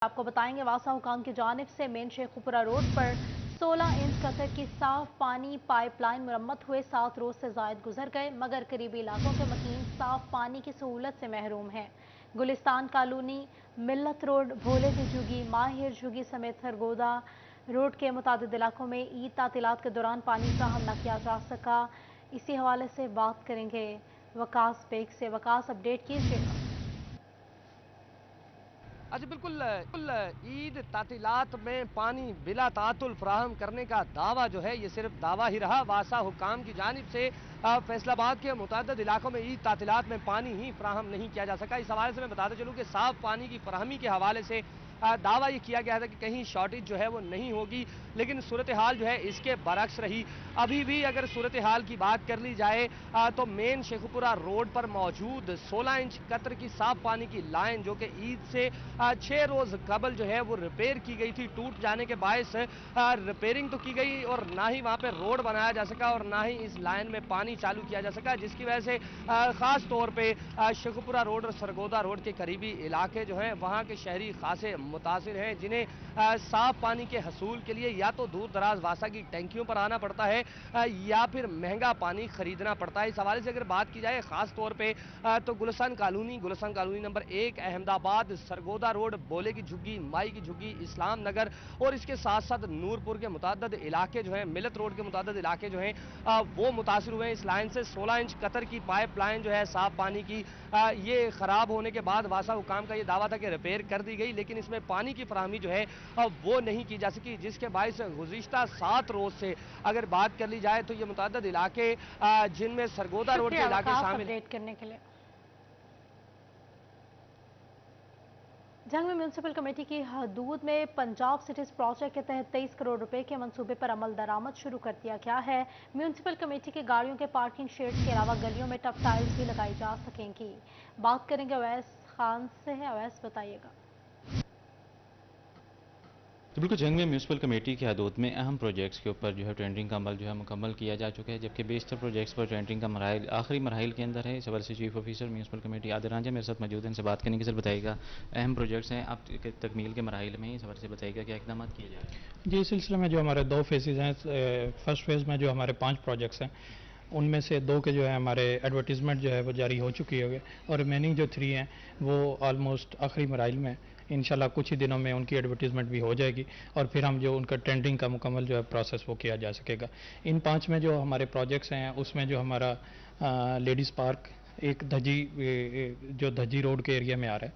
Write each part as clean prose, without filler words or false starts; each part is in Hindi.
आपको बताएंगे वासा हुकाम की जानिब से मेन शेखुपुरा रोड पर 16 इंच कतर की साफ पानी पाइपलाइन मुरम्मत हुए 7 रोज से जायद गुजर गए, मगर करीबी इलाकों के मकीन साफ पानी की सहूलत से महरूम हैं। गुलिस्तान कॉलोनी, मिल्लत रोड, भोले की झुगी, माहिर झुगी समेत सरगोदा रोड के मुतादिद इलाकों में ईद तातीलात के दौरान पानी फ्राहम न किया जा सका। इसी हवाले से बात करेंगे वकास बेग से। वकास, अपडेट कीजिएगा। अच्छा, बिल्कुल ईद तातीलात में पानी बिला तातुल फराहम करने का दावा जो है ये सिर्फ दावा ही रहा। वासा हुकाम की जानिब से फैसलाबाद के मुतअद्दिद इलाकों में ईद तातीलात में पानी ही फराहम नहीं किया जा सका। इस हवाले से मैं बताते चलूँ कि साफ पानी की फराहमी के हवाले से दावा ये किया गया था कि कहीं शॉर्टेज जो है वो नहीं होगी, लेकिन सूरत हाल जो है इसके बरक्स रही। अभी भी अगर सूरत हाल की बात कर ली जाए तो मेन शेखुपुरा रोड पर मौजूद 16 इंच कतर की साफ पानी की लाइन जो कि ईद से 6 रोज कबल जो है वो रिपेयर की गई थी, टूट जाने के बायस रिपेयरिंग तो की गई और ना ही वहां पे रोड बनाया जा सका और ना ही इस लाइन में पानी चालू किया जा सका, जिसकी वजह से खास तौर पे शेखुपुरा रोड और सरगोदा रोड के करीबी इलाके जो हैं वहां के शहरी खासे मुतासिर हैं, जिन्हें साफ पानी के हसूल के लिए या तो दूर दराज वासा की टैंकियों पर आना पड़ता है या फिर महंगा पानी खरीदना पड़ता है। इस हवाले से अगर बात की जाए खास तौर पे तो Gulshan colony number 1, Ahmedabad, Sargodha road, बोले की झुग्गी, माई की झुग्गी, इस्लाम नगर और इसके साथ साथ नूरपुर के मुतादद इलाके जो हैं, मिलत रोड के मुतादद इलाके जो हैं वो मुतासर हुए हैं। इस लाइन से 16 इंच कतर की पाइप लाइन जो है साफ पानी की ये खराब होने के बाद वासा हुकाम का ये दावा था कि रिपेयर कर दी गई, लेकिन इसमें पानी की फराहमी जो है वो नहीं की जा सकी, जिसके बायस गुज़िश्ता 7 रोज से अगर बात कर ली जाए तो ये मुतादद इलाके जिनमें सरगोदा रोड के शुक्रिया इलाके वकास, शामिल। अपडेट करने के लिए। जंग में म्यूनसिपल कमेटी की हदूद में पंजाब सिटीज प्रोजेक्ट के तहत 23 करोड़ रुपए के मंसूबे पर अमल दरामद शुरू कर दिया गया है। म्यूनसिपल कमेटी की गाड़ियों के पार्किंग शेड्स के अलावा गलियों में टफ टाइल्स भी लगाई जा सकेंगी। बात करेंगे अवैस खान से। है अवैस, बताइएगा। तो बिल्कुल जंग में म्यूनसिपल कमेटी की हदूद में अहम प्रोजेक्ट्स के ऊपर जो है टेंडरिंग का अमल जो है मुकम्मल किया जा चुका है, जबकि बेशतर प्रोजेक्ट्स पर टेंडरिंग का मराइल आखिरी मराइल के अंदर है। इस हवाले से chief officer municipal committee Adil Ranjha मेरे साथ मौजूद हैं, इनसे बात करेंगे। सर बताइएगा, अहम प्रोजेक्ट्स हैं आप तकमील के मराइल में, इस हवाले से बताइएगा क्या इकदाम किए जा रहे हैं। जी, इस सिलसिले में जो हमारे 2 फेजेज हैं, फर्स्ट फेज़ में जो हमारे 5 प्रोजेक्ट्स हैं उनमें से 2 के जो है हमारे एडवर्टीज़मेंट जो है वो जारी हो चुकी है और रिमेनिंग जो 3 हैं वो ऑलमोस्ट आखिरी मराइल में। इंशाल्लाह कुछ ही दिनों में उनकी एडवर्टीज़मेंट भी हो जाएगी और फिर हम जो उनका टेंडरिंग का मुकम्मल जो है प्रोसेस वो किया जा सकेगा। इन 5 में जो हमारे प्रोजेक्ट्स हैं उसमें जो हमारा लेडीज़ पार्क एक जो धज्जी रोड के एरिया में आ रहा है,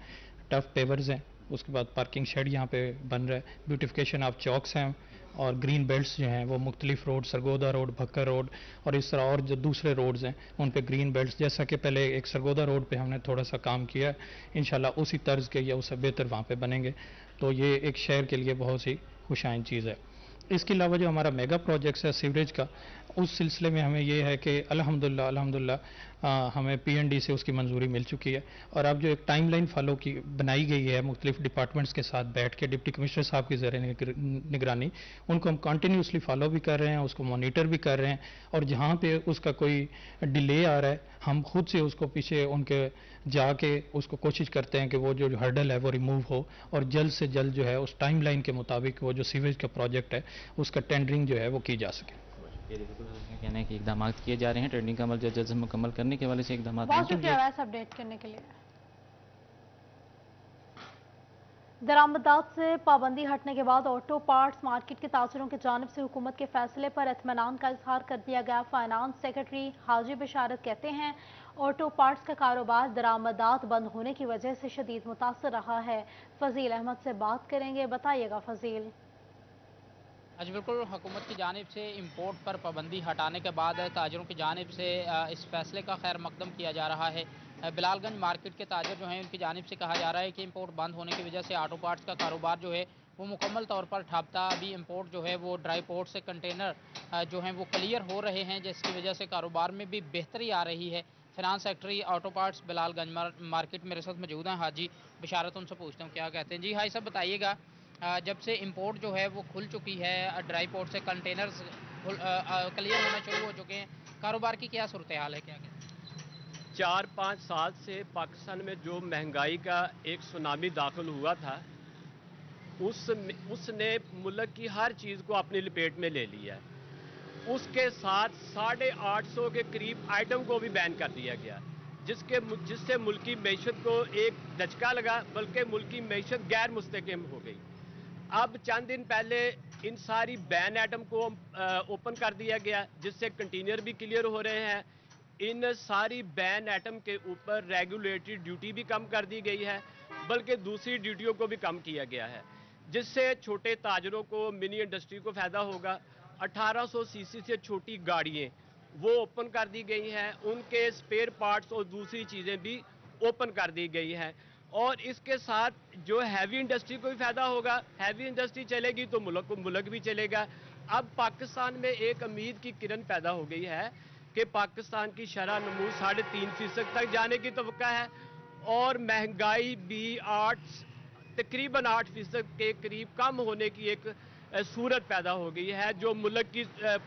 टफ पेवर्स हैं, उसके बाद पार्किंग शेड यहाँ पे बन रहा है, ब्यूटिफिकेशन ऑफ चौक्स हैं और ग्रीन बेल्ट्स जो हैं वो मुख्तलिफ road, Sargodha road, Bhakkar road और इस तरह और जो दूसरे रोड्स हैं उन पे ग्रीन बेल्ट्स, जैसा कि पहले एक सरगोदा रोड पे हमने थोड़ा सा काम किया है, इंशाल्लाह उसी तर्ज के या उससे बेहतर वहाँ पे बनेंगे। तो ये एक शहर के लिए बहुत ही खुशाइन चीज़ है। इसके अलावा जो हमारा मेगा प्रोजेक्ट्स है सीवरेज का, उस सिलसिले में हमें ये है कि अल्हम्दुलिल्लाह हमें पीएनडी से उसकी मंजूरी मिल चुकी है और अब जो एक टाइमलाइन फॉलो की बनाई गई है मुख्तलिफ डिपार्टमेंट्स के साथ बैठ के डिप्टी कमिश्नर साहब की ज़रिए निगरानी, उनको हम कंटिन्यूसली फॉलो भी कर रहे हैं, उसको मॉनिटर भी कर रहे हैं और जहाँ पे उसका कोई डिले आ रहा है हम खुद से उसको पीछे उनके जाके उसको कोशिश करते हैं कि वो जो हर्डल है वो रिमूव हो और जल्द से जल्द जो है उस टाइमलाइन के मुताबिक वो जो सीवेज का प्रोजेक्ट है उसका टेंडरिंग जो है वो की जा सके। ये बिल्कुल कहना है कि इकदाम किए जा रहे हैं, टेंडरिंग का अमल जल्द से मुकम्मल करने के हवाले से इकदाम। बहुत शुक्रिया अवैस, अपडेट करने के लिए। दरामदात से पाबंदी हटने के बाद ऑटो पार्ट्स मार्केट के ताजरों की जानिब से हुकूमत के फैसले पर इत्मीनान का इजहार कर दिया गया। फाइनेंस सेक्रेटरी हाजी बिशारत कहते हैं ऑटो पार्ट्स का कारोबार दरामदात बंद होने की वजह से शदीद मुतासर रहा है। फजील अहमद से बात करेंगे, बताइएगा फजील। आज बिल्कुल हुकूमत की जानिब से इम्पोर्ट पर पाबंदी हटाने के बाद ताजरों की जानिब से इस फैसले का खैर मकदम किया जा रहा है। बिलालगंज मार्केट के ताजर जो हैं उनकी जानिब से कहा जा रहा है कि इम्पोर्ट बंद होने की वजह से ऑटो पार्ट्स का कारोबार जो है वो मुकम्मल तौर पर ठप था। अभी इम्पोर्ट जो है वो ड्राई पोर्ट से कंटेनर जो हैं वो क्लियर हो रहे हैं, जिसकी वजह से कारोबार में भी बेहतरी आ रही है। Finance secretary auto parts Bilalganj market मेरे साथ मौजूद हैं हाजी बिशारत, उनसे पूछता हूँ क्या कहते हैं। जी हाई साहब, बताइएगा जब से इंपोर्ट जो है वो खुल चुकी है, ड्राई पोर्ट से कंटेनर्स क्लियर होना शुरू हो चुके हैं, कारोबार की क्या सूरत हाल है, क्या कहते हैं? 4-5 साल से पाकिस्तान में जो महंगाई का एक सुनामी दाखिल हुआ था, उसने मुल्क की हर चीज़ को अपनी लपेट में ले लिया है। उसके साथ 850 के करीब आइटम को भी बैन कर दिया गया, जिससे मुल्की मैशत को एक धचका लगा, बल्कि मुल्की मैशत गैर मुस्तकम हो गई। अब चंद दिन पहले इन सारी बैन आइटम को ओपन कर दिया गया, जिससे कंटेनर भी क्लियर हो रहे हैं। इन सारी बैन आइटम के ऊपर रेगुलेटरी ड्यूटी भी कम कर दी गई है, बल्कि दूसरी ड्यूटियों को भी कम किया गया है, जिससे छोटे ताजरों को, मिनी इंडस्ट्री को फ़ायदा होगा। 1800 सीसी से छोटी गाड़ियाँ वो ओपन कर दी गई हैं, उनके स्पेयर पार्ट्स और दूसरी चीज़ें भी ओपन कर दी गई हैं। और इसके साथ जो हैवी इंडस्ट्री को भी फ़ायदा होगा। हैवी इंडस्ट्री चलेगी तो मुल्क भी चलेगा। अब पाकिस्तान में एक उम्मीद की किरण पैदा हो गई है कि पाकिस्तान की शरह नमू 3.5% तक जाने की तवक्का है, और महंगाई भी तकरीबन 8% के करीब कम होने की एक सूरत पैदा हो गई है, जो मुल्क की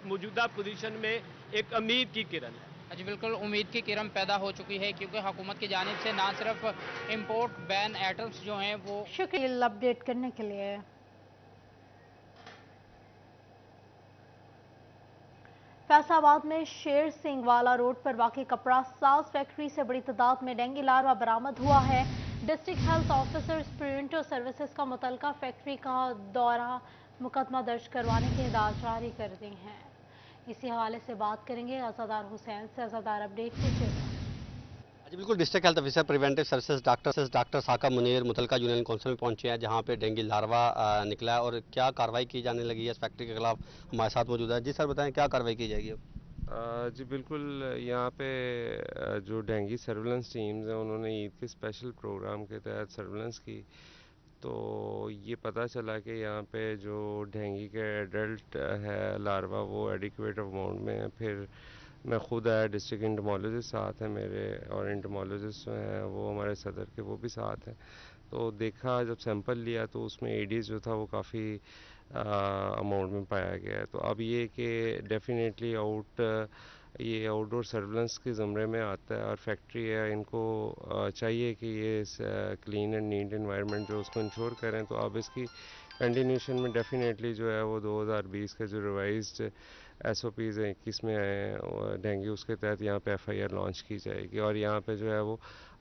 मौजूदा पोजीशन में एक उम्मीद की किरण है। जी बिल्कुल, उम्मीद की किरण पैदा हो चुकी है, क्योंकि हुकूमत की जानिब से ना सिर्फ इम्पोर्ट बैन आइटम्स जो हैं वो। शुक्रिया अपडेट करने के लिए। फैसलाबाद में शेर सिंह वाला रोड पर वाकई कपड़ा साज फैक्ट्री से बड़ी तादाद में डेंगू लार्वा बरामद हुआ है। District health officer preventive services का मुतलका फैक्ट्री का दौरा मुकदमा दर्ज करवाने के हिदायत जारी कर दी हैं। इसी हवाले से बात करेंगे अज़ादार हुसैन से। अज़ादार अपडेट कीजिएगा। जी बिल्कुल, district health officer preventive services doctor Saka Munir मुतलका यूनियन काउंसिल में पहुंचे हैं, जहां पे डेंगू लार्वा निकला है और क्या कार्रवाई की जाने लगी है इस फैक्ट्री के खिलाफ। हमारे साथ मौजूद है। जी सर, बताएं क्या कार्रवाई की जाएगी अब। जी बिल्कुल, यहाँ पे जो डेंगू सर्विलेंस टीम्स हैं उन्होंने ईद के स्पेशल प्रोग्राम के तहत सर्विलेंस की, तो ये पता चला कि यहाँ पे जो डेंगू के एडल्ट है लार्वा वो एडिक्वेट अमाउंट में है। फिर मैं खुद आया, डिस्ट्रिक्ट इंटमोलॉजिस्ट साथ हैं मेरे, और इंटमोलॉजिस्ट जो हैं वो हमारे सदर के वो भी साथ हैं। तो देखा, जब सैंपल लिया तो उसमें एडीज जो था वो काफ़ी अमाउंट में पाया गया है। तो अब ये कि डेफिनेटली ये आउटडोर सर्विलेंस के ज़मरे में आता है, और फैक्ट्री है, इनको चाहिए कि ये क्लीन एंड नीट एनवायरनमेंट जो उसको इंश्योर करें। तो अब इसकी कंटिन्यूशन में डेफिनेटली जो है वो 2020 का जो रिवाइज्ड SOPs हैं 21 में आए हैं डेंगू, उसके तहत यहाँ पे FIR लॉन्च की जाएगी। और यहाँ पे जो है वो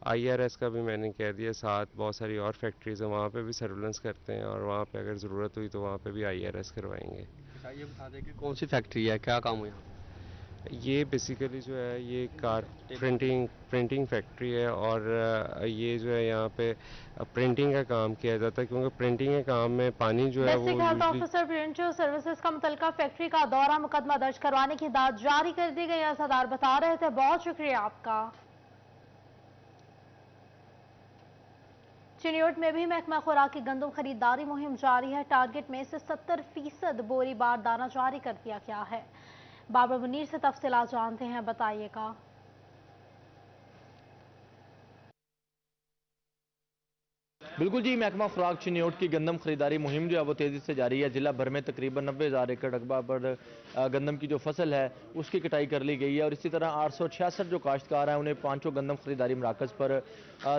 IRS का भी मैंने कह दिया, साथ बहुत सारी और फैक्ट्रीज हैं वहाँ पे भी सर्विलेंस करते हैं, और वहाँ पे अगर ज़रूरत हुई तो वहाँ पे भी IRS करवाएंगे। ये बता दें कि कौन सी फैक्ट्री है, क्या काम है। ये बेसिकली जो है ये कार प्रिंटिंग फैक्ट्री है, और ये जो है यहाँ पे प्रिंटिंग का काम किया जाता है, क्योंकि प्रिंटिंग के काम में पानी जो है वो district health officer preventive services का मुतलका फैक्ट्री का दौरा मुकदमा दर्ज करवाने की हिदायत जारी कर दी गई। अज़ादार बता रहे थे, बहुत शुक्रिया आपका। चिन्योट में भी महकमा खुराक की गंदम खरीदारी मुहिम जारी है। टारगेट में से 70% बोरी बारदाना जारी कर दिया गया है। बाबर मुनीर से तफसीलात जानते हैं, बताइएगा। बिल्कुल जी, महकमा खुराक चिन्योट की गंदम खरीदारी मुहिम जो है वो तेज़ी से जारी है। जिला भर में तकरीबन 90,000 एकड़ रकबा पर गंदम की जो फसल है उसकी कटाई कर ली गई है, और इसी तरह 866 जो काश्तकार हैं उन्हें पाँचों गंदम खरीदारी मराकज़ पर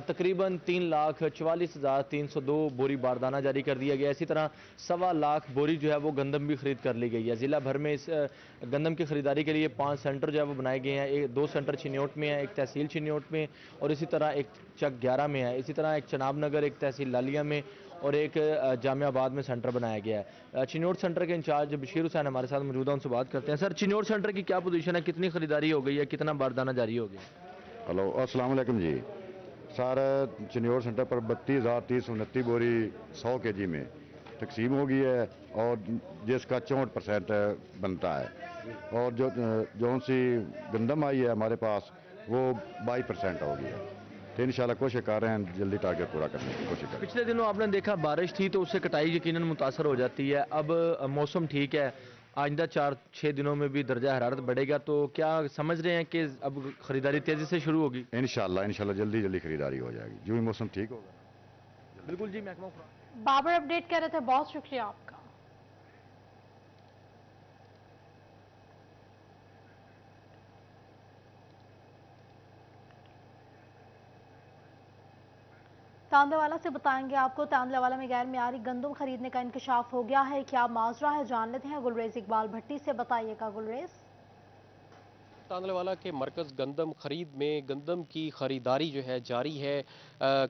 तकरीबन 3,44,302 बोरी बारदाना जारी कर दिया गया। इसी तरह 1.25 लाख बोरी जो है वो गंदम भी खरीद कर ली गई है। ज़िला भर में इस गंदम की खरीदारी के लिए 5 सेंटर जो है वो बनाए गए हैं। 2 सेंटर चिन्योट में है, एक तहसील चिन्योट में, और इसी तरह एक चक 11 में है। इसी तरह एक चनाब नगर, एक तहसील लालिया में, और एक जामियाबाद में सेंटर बनाया गया है। चिन्योट सेंटर के इंचार्ज बशीर हुसैन हमारे साथ मौजूद हैं, उनसे बात करते हैं। सर, चिन्योट सेंटर की क्या पोजीशन है, कितनी खरीदारी हो गई है, कितना बारदाना जारी हो गया? हेलो, अस्सलाम वालेकुम जी। सर, चिन्योट सेंटर पर 32,329 बोरी 100 kg में तकसीम हो गई है, और जिसका 64% बनता है, और जो सी गंदम आई है हमारे पास वो 22% हो गई है। तो इंशाल्लाह कोशिश कर रहे हैं जल्दी टारगेट पूरा करने की कोशिश करें। पिछले दिनों आपने देखा बारिश थी तो उससे कटाई यकीनन मुतासर हो जाती है। अब मौसम ठीक है, आइंदा 4-6 दिनों में भी दर्जा हरारत बढ़ेगा, तो क्या समझ रहे हैं कि अब खरीदारी तेजी से शुरू होगी? इंशाल्लाह जल्दी खरीदारी हो जाएगी जो भी मौसम ठीक होगा। बिल्कुल जी। महकमा बाबर अपडेट कर रहे थे, बहुत शुक्रिया आपका। तांदलेवाला से बताएंगे आपको। तांदलेवाला में गैर मियारी गंदम खरीदने का इंकशाफ हो गया है, क्या माजरा है जान लेते हैं गुलरेज इकबाल भट्टी से। बताइएगा गुलरेज। तांदलेवाला के मरकज़ गंदम खरीद में गंदम की ख़रीदारी जो है जारी है।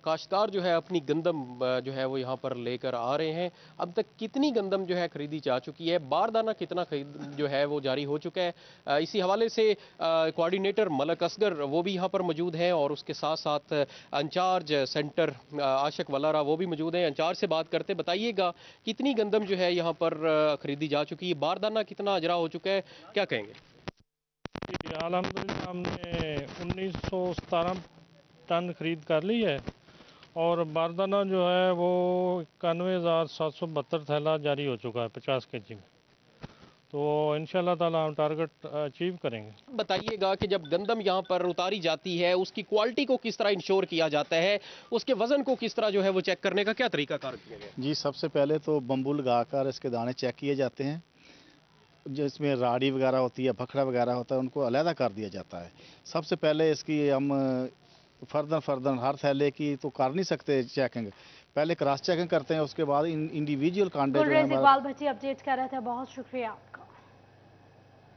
काश्तकार जो है अपनी गंदम जो है वो यहाँ पर लेकर आ रहे हैं। अब तक कितनी गंदम जो है खरीदी जा चुकी है, बारदाना कितना खरीद जो है वो जारी हो चुका है, इसी हवाले से कोऑर्डिनेटर मलक असगर वो भी यहाँ पर मौजूद हैं और उसके साथ साथ इंचार्ज सेंटर आशिक वलारा वो भी मौजूद हैं। इंचार्ज से बात करते, बताइएगा कितनी गंदम जो है यहाँ पर खरीदी जा चुकी है, बारदाना कितना अजरा हो चुका है, क्या कहेंगे? अल्हम्दुलिल्लाह हमने 1917 टन खरीद कर ली है और बारदाना जो है वो 91,772 थैला जारी हो चुका है 50 केजी में। तो इंशाल्लाह ताला हम टारगेट अचीव करेंगे। बताइएगा कि जब गंदम यहाँ पर उतारी जाती है उसकी क्वालिटी को किस तरह इंश्योर किया जाता है, उसके वजन को किस तरह जो है वो चेक करने का क्या तरीकाकार किया गया? जी, सबसे पहले तो बम्बू लगाकर इसके दाने चेक किए जाते हैं। जिसमें राड़ी वगैरह होती है, भखड़ा वगैरह होता है, उनको अलहदा कर दिया जाता है। सबसे पहले इसकी हम फर्दन हर थैले की तो कर नहीं सकते चेकिंग, पहले क्रॉस चेकिंग करते हैं, उसके बाद इंडिविजुअल कांटे जो है। इकबाल भट्टी अपडेट कर रहे थे, बहुत शुक्रिया आपका।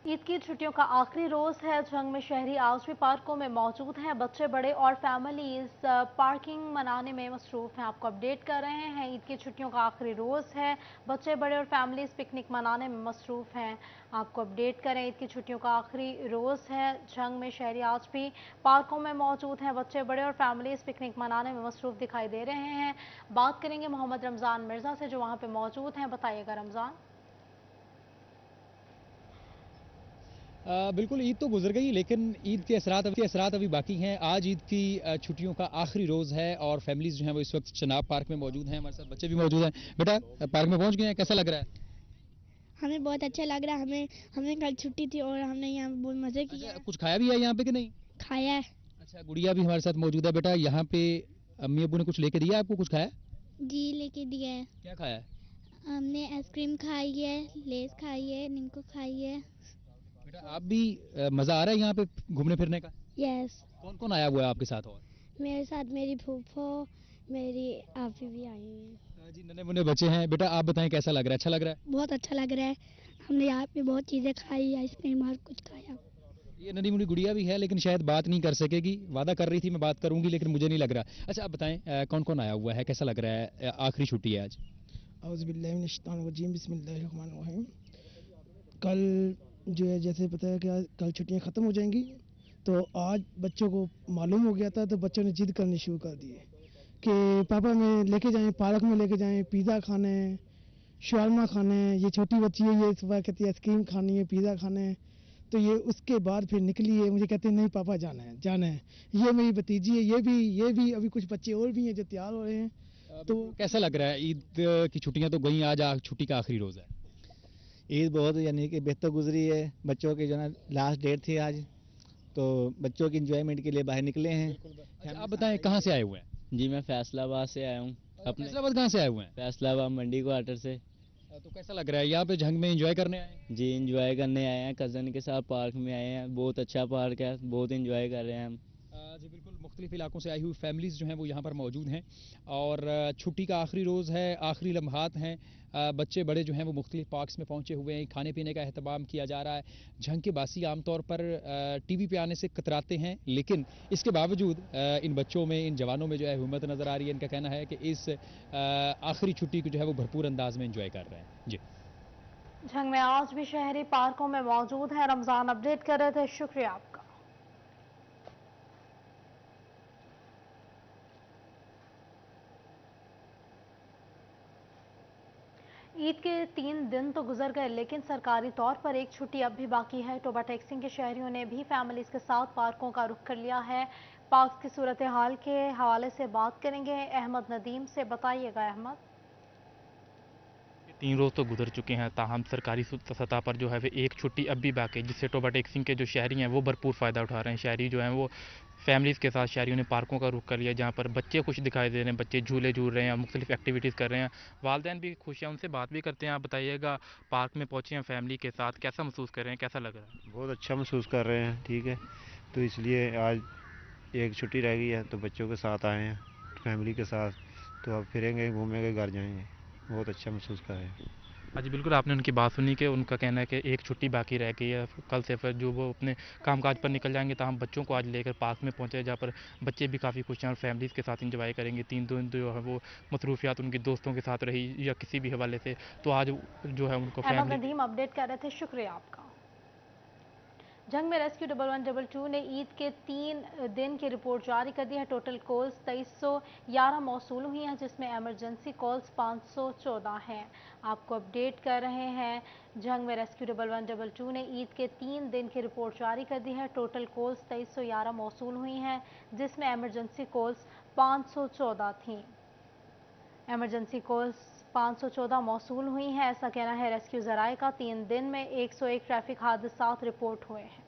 ईद की छुट्टियों का आखिरी रोज है। झंग में शहरी आज भी पार्कों में मौजूद हैं। बच्चे बड़े और फैमिलीज पार्किंग मनाने में मसरूफ हैं। आपको अपडेट कर रहे हैं, ईद की छुट्टियों का आखिरी रोज है। बच्चे बड़े और फैमिलीज पिकनिक मनाने में मसरूफ हैं। आपको अपडेट करें, ईद की छुट्टियों का आखिरी रोज है। झंग में शहरी आज भी पार्कों में मौजूद हैं। बच्चे बड़े और फैमिलीज पिकनिक मनाने में मसरूफ दिखाई दे रहे हैं। बात करेंगे मोहम्मद रमजान मिर्जा से जो वहाँ पे मौजूद हैं। बताइएगा रमजान। बिल्कुल, ईद तो गुजर गई लेकिन ईद के असरात अभी बाकी हैं। आज ईद की छुट्टियों का आखिरी रोज़ है और फैमिलीज जो हैं वो इस वक्त चनाब पार्क में मौजूद हैं। हमारे साथ बच्चे भी मौजूद हैं। बेटा, पार्क में पहुंच गए हैं, कैसा लग रहा है? हमें बहुत अच्छा लग रहा है। हमें कल छुट्टी थी और हमने यहाँ बहुत मज़े किए। अच्छा, कुछ खाया भी है यहाँ पे कि नहीं? खाया है। अच्छा, गुड़िया भी हमारे साथ मौजूद है। बेटा, यहाँ पे अम्मी अब्बू ने कुछ लेके दिया आपको? कुछ खाया? जी, लेके दिया है। क्या खाया है? हमने आइसक्रीम खाई है, लेस खाई है, निम्को खाई है। बेटा, आप भी मज़ा आ रहा है यहाँ पे घूमने फिरने का? यस। कौन कौन आया हुआ है आपके साथ? और मेरे साथ मेरी फूफो, मेरी आपी भी आई हुई है। जी, नन्हे मुन्ने बच्चे हैं। बेटा, आप बताएं कैसा लग रहा है? अच्छा लग रहा है? बहुत अच्छा लग रहा है। हमने यहाँ पे बहुत चीज़ें खाई, आइसक्रीम हर कुछ खाया। ये नन्ही मुन्नी गुड़िया भी है लेकिन शायद बात नहीं कर सकेगी। वादा कर रही थी मैं बात करूंगी लेकिन मुझे नहीं लग रहा। अच्छा, आप बताएं कौन कौन आया हुआ है, कैसा लग रहा है? आखिरी छुट्टी है आज। बिस्मिल्लाहिर्रहमानिर्रहीम। कल जो है जैसे पता है कि कल छुट्टियां ख़त्म हो जाएंगी, तो आज बच्चों को मालूम हो गया था, तो बच्चों ने जिद करनी शुरू कर दी है कि पापा में लेके जाएं, पार्क में लेके जाएं, पिज़्ज़ा खाना है, शवारमा खाना है। ये छोटी बच्ची है, ये सुबह कहती है आइसक्रीम खानी है, पिज़्ज़ा खाना है। तो ये उसके बाद फिर निकली है, मुझे कहते हैं नहीं पापा जाना है जाना है। ये मेरी भतीजी है, ये भी अभी कुछ बच्चे और भी हैं जो तैयार हो रहे हैं। तो कैसा लग रहा है? ईद की छुट्टियां तो गई, आज छुट्टी का आखिरी रोज़ है। ईद बहुत यानी कि बेहतर गुजरी है। बच्चों की जो है लास्ट डेट थी आज, तो बच्चों की इंजॉयमेंट के लिए बाहर निकले हैं। अच्छा, आप बताएं कहाँ से आए हुए हैं? जी, मैं फैसलाबाद से आया हूँ। फैसलाबाद कहाँ से आए हुए हैं? फैसलाबाद मंडी क्वार्टर से। तो कैसा लग रहा है यहाँ पे झंग में? एंजॉय करने आए हैं? जी, एंजॉय करने आए हैं, कज़न के साथ पार्क में आए हैं। बहुत अच्छा पार्क है, बहुत एंजॉय कर रहे हैं हम। जी बिल्कुल, मुख्तलिफ इलाकों से आई हुई फैमिलीज़ जो हैं वो यहाँ पर मौजूद हैं और छुट्टी का आखिरी रोज़ है, आखिरी लम्हात हैं। बच्चे बड़े जो हैं वो मुख्तलिफ पार्क्स में पहुँचे हुए हैं। खाने पीने का अहतमाम किया जा रहा है। झंग के बासी आमतौर पर टीवी पे आने से कतराते हैं लेकिन इसके बावजूद इन बच्चों में, इन जवानों में जो है हिम्मत नज़र आ रही है। इनका कहना है कि इस आखिरी छुट्टी को जो है वो भरपूर अंदाज में इंजॉय कर रहे हैं। जी, झंग में आज भी शहरी पार्कों में मौजूद है। रमजान अपडेट कर रहे थे, शुक्रिया आपका। ईद के 3 दिन तो गुजर गए लेकिन सरकारी तौर पर एक छुट्टी अब भी बाकी है। टोबा टेक्सिंग के शहरियों ने भी फैमिलीज के साथ पार्कों का रुख कर लिया है। पार्क की सूरत हाल के हवाले से बात करेंगे अहमद नदीम से। बताइएगा अहमद। 3 रोज़ तो गुजर चुके हैं, ताहम सरकारी सतह पर जो है वो एक छुट्टी अब भी बाकी है, जिससे टोबा टेक्सिंग के जो शहरी हैं वो भरपूर फ़ायदा उठा रहे हैं। शहरी जो हैं वो फैमिलीज़ के साथ शहरियों ने पार्कों का रुख कर लिया, जहाँ पर बच्चे खुश दिखाई दे रहे हैं, बच्चे झूले झूल रहे हैं, मुख्तलिफ एक्टिविटीज़ कर रहे हैं। वालिदैन भी खुश हैं, उनसे बात भी करते हैं। आप बताइएगा, पार्क में पहुँचे हैं फैमिली के साथ, कैसा महसूस कर रहे हैं, कैसा लग रहा है? बहुत अच्छा महसूस कर रहे हैं। ठीक है, तो इसलिए आज एक छुट्टी रह गई है तो बच्चों के साथ आए हैं। फैमिली के साथ, तो अब फिरेंगे, घूमेंगे, घर जाएंगे, बहुत अच्छा महसूस कर रहे हैं। हाँ जी, बिल्कुल आपने उनकी बात सुनी कि उनका कहना है कि एक छुट्टी बाकी रह गई है, कल से फिर जो वो अपने कामकाज पर निकल जाएंगे। तो हम बच्चों को आज लेकर पार्क में पहुंचे, जहाँ पर बच्चे भी काफ़ी खुश हैं और फैमिलीज़ के साथ इंजॉय करेंगे। 3 दिन जो है वो मसरूफियात उनके दोस्तों के साथ रही या किसी भी हवाले से, तो आज जो है उनको फैमिली गंदीम अपडेट कर रहे थे, शुक्रिया आपका। जंग में रेस्क्यू 1112 ने ईद के 3 दिन की रिपोर्ट जारी कर दी है। टोटल कॉल्स 2311 मौसूल हुई हैं, जिसमें एमरजेंसी कॉल्स 514 हैं। आपको अपडेट कर रहे हैं, जंग में रेस्क्यू 1112 ने ईद के 3 दिन की रिपोर्ट जारी कर दी है। टोटल कॉल्स 2311 मौसूल हुई हैं, जिसमें एमरजेंसी कॉल्स 514 थीं। एमरजेंसी कॉल्स 514 मौसूल हुई हैं, ऐसा कहना है रेस्क्यू ज़राए का। 3 दिन में 101 ट्रैफिक हादसात रिपोर्ट हुए हैं।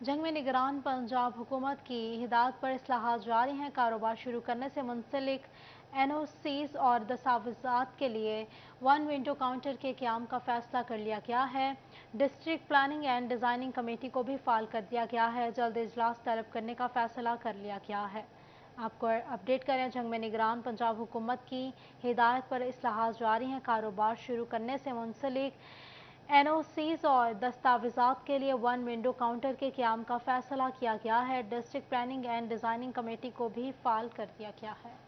जंग में निगरान पंजाब हुकूमत की हिदायत पर इस्लाहात जारी हैं। कारोबार शुरू करने से मुंसलिक NOCs और दस्तावेज़ात के लिए 1 विंडो काउंटर के क़याम का फैसला कर लिया गया है। District planning and designing committee को भी फाल कर दिया गया है। जल्द इजलास तलब करने का फैसला कर लिया गया है। आपको अपडेट करें, जंग में निगरान पंजाब हुकूमत की हिदायत पर इस्लाहात जारी हैं। कारोबार शुरू करने से मुंसलिक NOCs और दस्तावेज़ात के लिए 1 विंडो काउंटर के क़याम का फैसला किया गया है। District planning and designing committee को भी फाल कर दिया गया है।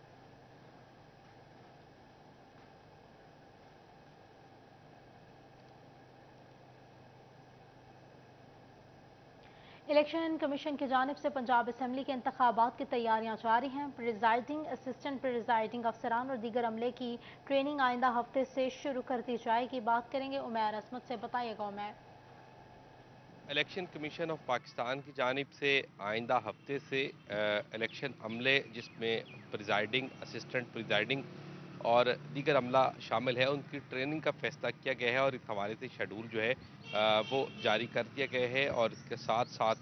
इलेक्शन कमीशन की जानिब से पंजाब असम्बली के इंतखाबात की तैयारियां जारी हैं। प्रिजाइडिंग असिस्टेंट प्रिजाइडिंग अफसरान और दीगर अमले की ट्रेनिंग आइंदा हफ्ते से शुरू कर दी जाएगी। बात करेंगे उमैर असमत से, बताइएगा Umair. Election commission of Pakistan की जानिब से आइंदा हफ्ते से इलेक्शन अमले, जिसमें प्रिजाइडिंग असिस्टेंट प्रिजाइडिंग और दीगर अमला शामिल है, उनकी ट्रेनिंग का फैसला किया गया है और इस हवाले से शेड्यूल जो है वो जारी कर दिया गया है। और इसके साथ साथ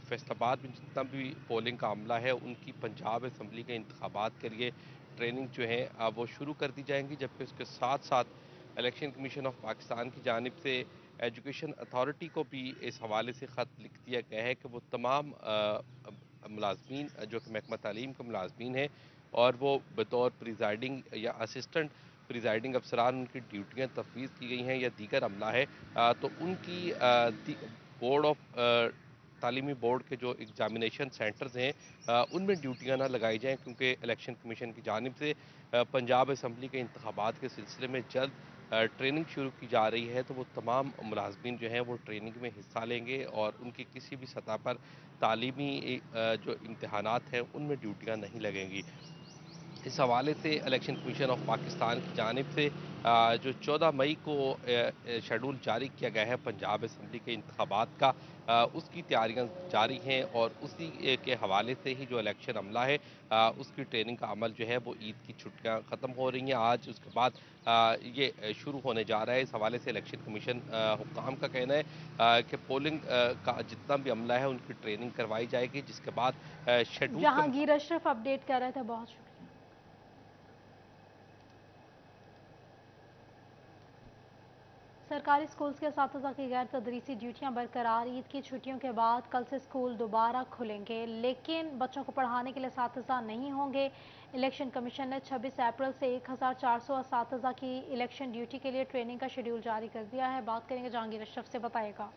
फैसलाबाद में जितना भी पोलिंग का अमला है, उनकी पंजाब असम्बली के इंतखाबात के लिए ट्रेनिंग जो है वो शुरू कर दी जाएंगी। जबकि उसके साथ साथ इलेक्शन कमीशन ऑफ पाकिस्तान की जानिब से एजुकेशन अथॉरिटी को भी इस हवाले से ख़त लिख दिया गया है कि वो तमाम मुलाजमीन जो कि महकमा तालीम के मुलाजमीन हैं और वो बतौर प्रिजाइडिंग या असिस्टेंट प्रिजाइडिंग अफसरान उनकी ड्यूटियाँ तफवीज़ की गई हैं या दीगर अमला है, तो उनकी बोर्ड ऑफ तालीमी बोर्ड के जो एग्जामिनेशन सेंटर्स हैं उनमें ड्यूटियाँ ना लगाई जाएँ, क्योंकि इलेक्शन कमीशन की जानिब से पंजाब असम्बली के इंतखाबात के सिलसिले में जल्द ट्रेनिंग शुरू की जा रही है। तो वो तमाम मुलाजमीन जो हैं वो ट्रेनिंग में हिस्सा लेंगे और उनकी किसी भी सतह पर तालीमी जो इम्तहानात हैं उनमें ड्यूटियाँ नहीं लगेंगी। इस हवाले से इलेक्शन कमीशन ऑफ पाकिस्तान की जानिब से जो 14 मई को शेड्यूल जारी किया गया है पंजाब असम्बली के इंतखाबात का, उसकी तैयारियां जारी हैं और उसी के हवाले से ही जो इलेक्शन अमला है उसकी ट्रेनिंग का अमल जो है वो ईद की छुट्टियां ख़त्म हो रही हैं आज, उसके बाद ये शुरू होने जा रहा है। इस हवाले से इलेक्शन कमीशन हुक्काम का कहना है कि पोलिंग का जितना भी अमला है उनकी ट्रेनिंग करवाई जाएगी, जिसके बाद शेड्यूल जहांगीर अशरफ अपडेट कर रहे थे, बहुत शुक्रिया। सरकारी स्कूल्स के असातिज़ा की गैर तदरीसी ड्यूटियाँ बरकरार। ईद की छुट्टियों के बाद कल से स्कूल दोबारा खुलेंगे, लेकिन बच्चों को पढ़ाने के लिए असातिज़ा नहीं होंगे। इलेक्शन कमीशन ने 26 अप्रैल से 1400 असातिज़ा की इलेक्शन ड्यूटी के लिए ट्रेनिंग का शेड्यूल जारी कर दिया है। बात करेंगे जहांगीर अशरफ से, बताइएगा।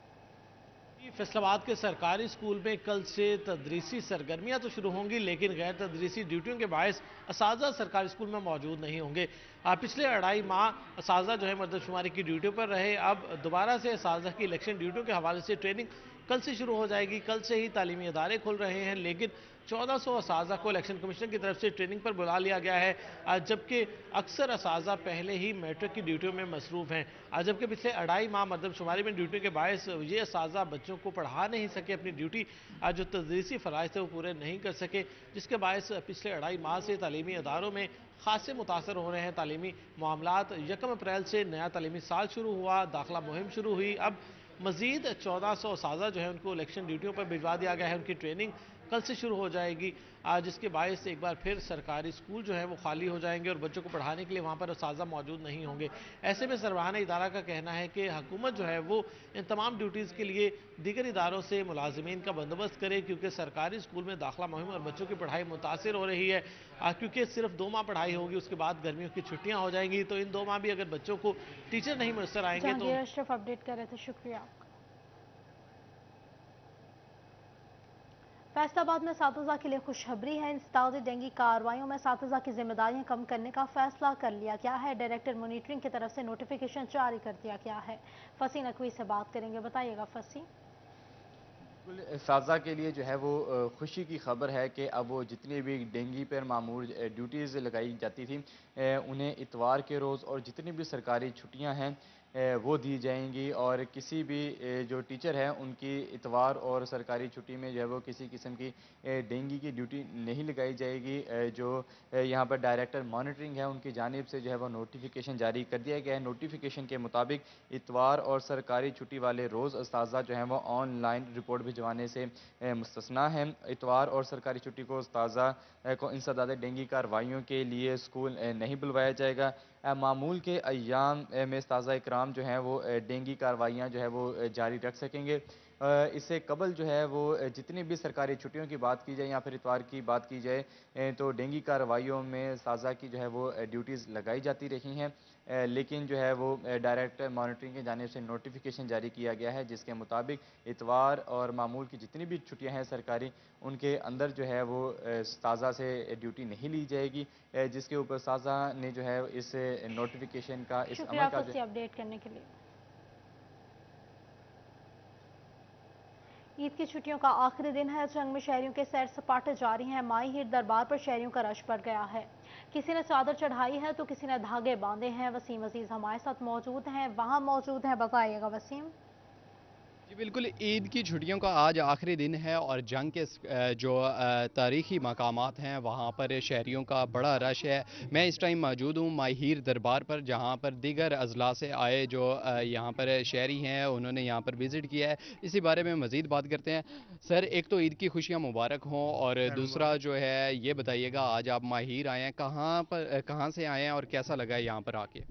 फैसलाबाद के सरकारी स्कूल में कल से तदरीसी सरगर्मियां तो शुरू होंगी, लेकिन गैर तदरीसी ड्यूटियों के बायस असातिज़ा सरकारी स्कूल में मौजूद नहीं होंगे। पिछले 2.5 माह असातिज़ा जो है मर्दमशुमारी की ड्यूटियों पर रहे, अब दोबारा से असातिज़ा की इलेक्शन ड्यूटियों के हवाले से ट्रेनिंग कल से शुरू हो जाएगी। कल से ही तालीमी इदारे खुल रहे हैं, लेकिन 1400 असातिज़ा को इलेक्शन कमीशन की तरफ से ट्रेनिंग पर बुला लिया गया है, जबकि अक्सर असातिज़ा पहले ही मैट्रिक की ड्यूटियों में मसरूफ़ हैं। जबकि पिछले 2.5 माह मरदमशुमारी में ड्यूटी के बायस ये असातिज़ा बच्चों को पढ़ा नहीं सके, अपनी ड्यूटी जो तदरीसी फ़राइज़ थे वो पूरे नहीं कर सके, जिसके बायस पिछले 2.5 माह से तालीमी इदारों में खासे मुतासर हो रहे हैं तालीमी मामलात। 1 अप्रैल से नया तालीमी साल शुरू हुआ, दाखिला मुहिम शुरू हुई, अब मज़ीद 1400 असातिज़ा जो है उनको इलेक्शन ड्यूटियों पर भिजवा दिया गया है। उनकी ट्रेनिंग कल से शुरू हो जाएगी, जिसके बायस एक बार फिर सरकारी स्कूल जो है वो खाली हो जाएंगे और बच्चों को पढ़ाने के लिए वहाँ पर उस्ताज़ा मौजूद नहीं होंगे। ऐसे में सरबराहान इदारा का कहना है कि हुकूमत जो है वो इन तमाम ड्यूटीज़ के लिए दीगर इदारों से मुलाजिमीन का बंदोबस्त करे, क्योंकि सरकारी स्कूल में दाखिला मुहिम और बच्चों की पढ़ाई मुतासिर हो रही है, क्योंकि सिर्फ 2 माह पढ़ाई होगी, उसके बाद गर्मियों की छुट्टियाँ हो जाएंगी। तो इन 2 माह भी अगर बच्चों को टीचर नहीं मुयसर आएंगे तो अशरफ अपडेट कर रहे थे, शुक्रिया आपका। फैसलाबाद में सातिज़ा के लिए खुशखबरी है। इंसदादी डेंगू कार्रवाइयों में सातिज़ा की जिम्मेदारियां कम करने का फैसला कर लिया गया है। डायरेक्टर मॉनिटरिंग की तरफ से नोटिफिकेशन जारी कर दिया गया है। फसी नकवी से बात करेंगे, बताइएगा फसी। साजा के लिए जो है वो खुशी की खबर है कि अब वो जितनी भी डेंगू पर मामूल ड्यूटीज़ लगाई जाती थी उन्हें इतवार के रोज़ और जितनी भी सरकारी छुट्टियां हैं वो दी जाएंगी, और किसी भी जो टीचर हैं उनकी इतवार और सरकारी छुट्टी में जो है वो किसी किस्म की डेंगू की ड्यूटी नहीं लगाई जाएगी। जो यहाँ पर डायरेक्टर मॉनिटरिंग है उनकी जानिब से जो है वो नोटिफिकेशन जारी कर दिया गया है। नोटिफिकेशन के मुताबिक इतवार और सरकारी छुट्टी वाले रोज़ उस्ताज़ा जो हैं वो ऑनलाइन रिपोर्ट भिजवाने से मुस्तस्ना है। इतवार और सरकारी छुट्टी को उस्ताज़ा को इंसदादी डेंगू कार्रवाइयों के लिए स्कूल नहीं बुलवाया जाएगा। मामूल के अय्याम में उस्ताज़ा इकराम जो हैं वो डेंगू कार्रवाइयाँ जो है वो जारी रख सकेंगे। इससे कबल जो है वो जितनी भी सरकारी छुट्टियों की बात की जाए या फिर इतवार की बात की जाए तो डेंगू कार्रवाइयों में उस्ताज़ा की जो है वो ड्यूटीज़ लगाई जाती रही हैं, लेकिन जो है वो डायरेक्टर मॉनिटरिंग की जानिब से नोटिफिकेशन जारी किया गया है जिसके मुताबिक इतवार और मामूल की जितनी भी छुट्टियां हैं सरकारी उनके अंदर जो है वो उस्ताज़ा से ड्यूटी नहीं ली जाएगी, जिसके ऊपर उस्ताज़ा ने जो है इस नोटिफिकेशन का इस अमल का अपडेट करने के लिए। ईद की छुट्टियों का आखिरी दिन है। जंग में शहरियों के सैर सपाटे जारी हैं। माई हीर दरबार पर शहरियों का रश बढ़ गया है। किसी ने चादर चढ़ाई है तो किसी ने धागे बांधे हैं। वसीम अजीज हमारे साथ मौजूद हैं, वहां मौजूद हैं, बताइएगा वसीम। जी बिल्कुल, ईद की छुट्टियों का आज आखिरी दिन है और जंग के जो तारीख़ी मकामात हैं वहाँ पर शहरियों का बड़ा रश है। मैं इस टाइम मौजूद हूँ माई हीर दरबार पर, जहाँ पर दीगर अजला से आए जो यहाँ पर शहरी हैं उन्होंने यहाँ पर विज़िट किया है। इसी बारे में मज़ीद बात करते हैं। सर, एक तो ईद की खुशियाँ मुबारक हों और दूसरा जो है ये बताइएगा आज आप माई हीर आए हैं, कहाँ से आए हैं और कैसा लगा है यहाँ पर आके?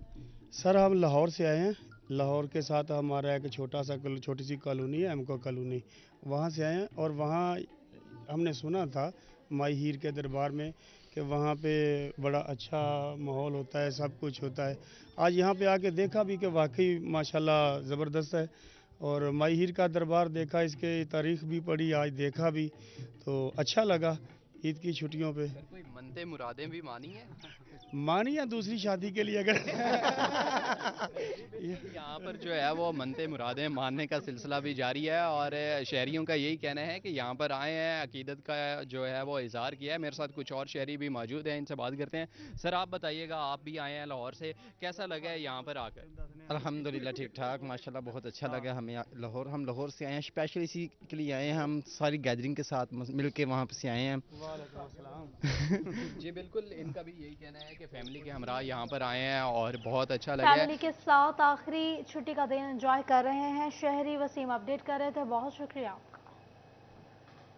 सर, हम लाहौर से आए हैं। लाहौर के साथ हमारा एक छोटी सी कॉलोनी है, एमको कॉलोनी, वहाँ से आए हैं। और वहाँ हमने सुना था माई हीर के दरबार में कि वहाँ पे बड़ा अच्छा माहौल होता है, सब कुछ होता है। आज यहाँ पे आके देखा भी कि वाकई माशाल्लाह ज़बरदस्त है। और माई हीर का दरबार देखा, इसके तारीख़ भी पढ़ी, आज देखा भी, तो अच्छा लगा ईद की छुट्टियों पे। कोई मनते मुरादें भी मानी है? मानी या दूसरी शादी के लिए अगर यहाँ पर जो है वो मनते मुरादें मानने का सिलसिला भी जारी है और शहरियों का यही कहना है कि यहाँ पर आए हैं, अकीदत का जो है वो इजहार किया है। मेरे साथ कुछ और शहरी भी मौजूद हैं, इनसे बात करते हैं। सर, आप बताइएगा, आप भी आए हैं लाहौर से, कैसा लगा है यहाँ पर आकर? अल्हम्दुलिल्लाह ठीक ठाक, माशाल्लाह बहुत अच्छा लगा हमें लाहौर। हम लाहौर से आए हैं, स्पेशल इसी के लिए आए हैं, हम सारी गैदरिंग के साथ मिल के वहाँ से आए हैं। जी बिल्कुल, इनका भी यही कहना है कि फैमिली के हमरा यहाँ पर आए हैं और बहुत अच्छा लगा। फैमिली के साथ आखिरी छुट्टी का दिन एंजॉय कर रहे हैं। शहरी वसीम अपडेट कर रहे थे, बहुत शुक्रिया।